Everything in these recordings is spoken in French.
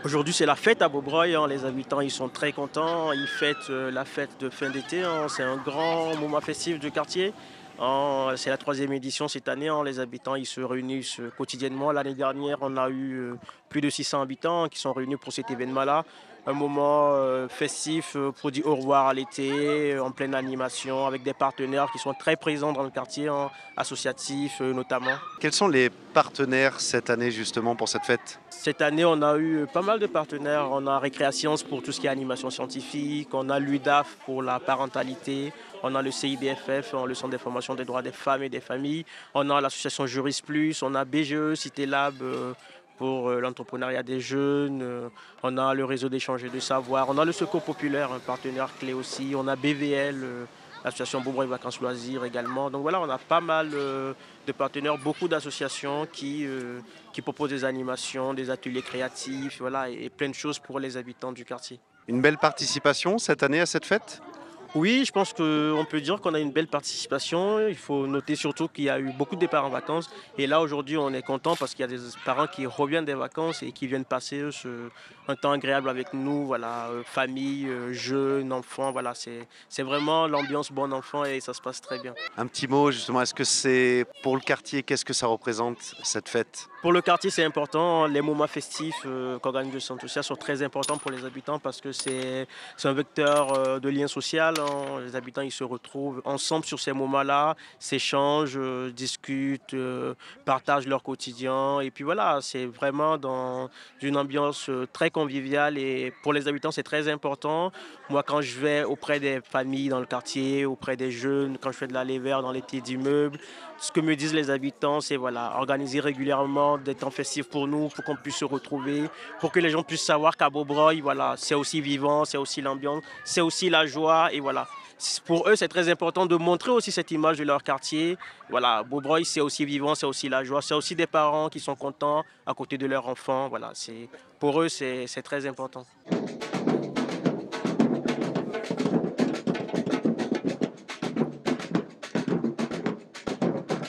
Aujourd'hui, c'est la fête à Beaubreuil, hein. Les habitants, ils sont très contents. Ils fêtent la fête de fin d'été, hein. C'est un grand moment festif du quartier, hein. C'est la troisième édition cette année, hein. Les habitants, ils se réunissent quotidiennement. L'année dernière, on a eu plus de 600 habitants qui sont réunis pour cet événement-là. Un moment festif pour dire au revoir à l'été, en pleine animation, avec des partenaires qui sont très présents dans le quartier, hein, associatifs notamment. Quels sont les partenaires cette année justement pour cette fête? Cette année, on a eu pas mal de partenaires. On a Récréasciences pour tout ce qui est animation scientifique, on a l'UDAF pour la parentalité, on a le CIDFF, le Centre d'information des droits des femmes et des familles, on a l'association Juris Plus, on a BGE, Cité Lab pour l'entrepreneuriat des jeunes, on a le réseau d'échange et de savoir, on a le Secours populaire, un partenaire clé aussi, on a BVL, l'association Beaubreuil Vacances Loisirs également. Donc voilà, on a pas mal de partenaires, beaucoup d'associations qui proposent des animations, des ateliers créatifs, voilà, et plein de choses pour les habitants du quartier. Une belle participation cette année à cette fête? Oui, je pense qu'on peut dire qu'on a une belle participation. Il faut noter surtout qu'il y a eu beaucoup de départs en vacances. Et là, aujourd'hui, on est content parce qu'il y a des parents qui reviennent des vacances et qui viennent passer un temps agréable avec nous. Voilà, famille, jeunes, enfants. Voilà, c'est vraiment l'ambiance bon enfant et ça se passe très bien. Un petit mot justement, est-ce que c'est pour le quartier, qu'est-ce que ça représente cette fête? Pour le quartier, c'est important. Les moments festifs qu'organise le centre social sont très importants pour les habitants parce que c'est un vecteur de lien social, hein. Les habitants ils se retrouvent ensemble sur ces moments-là, s'échangent, discutent, partagent leur quotidien. Et puis voilà, c'est vraiment dans une ambiance très conviviale et pour les habitants, c'est très important. Moi, quand je vais auprès des familles dans le quartier, auprès des jeunes, quand je fais de l'aller vert dans les petits immeubles, ce que me disent les habitants, c'est voilà, organiser régulièrement des temps festifs pour nous, pour qu'on puisse se retrouver, pour que les gens puissent savoir qu'à Beaubreuil, voilà, c'est aussi vivant, c'est aussi l'ambiance, c'est aussi la joie. Et voilà, pour eux, c'est très important de montrer aussi cette image de leur quartier. Voilà, Beaubreuil, c'est aussi vivant, c'est aussi la joie, c'est aussi des parents qui sont contents à côté de leurs enfants. Voilà, pour eux, c'est très important.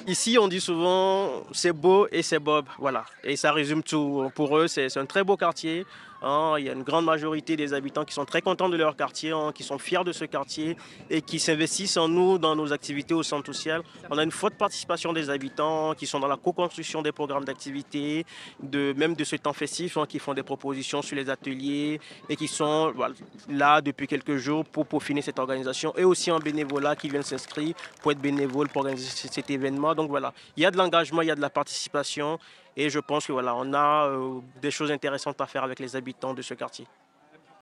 Ici, on dit souvent c'est beau et c'est Bob, voilà. Et ça résume tout. Pour eux, c'est un très beau quartier, hein. Il y a une grande majorité des habitants qui sont très contents de leur quartier, hein, qui sont fiers de ce quartier et qui s'investissent en nous dans nos activités au centre social. On a une forte participation des habitants qui sont dans la co-construction des programmes d'activité, même de ce temps festif, hein, qui font des propositions sur les ateliers et qui sont voilà, là depuis quelques jours pour peaufiner cette organisation et aussi en bénévolat qui viennent s'inscrire pour être bénévoles pour organiser cet événement. Donc voilà, il y a de l'engagement, il y a de la participation et je pense que voilà, on a des choses intéressantes à faire avec les habitants de ce quartier.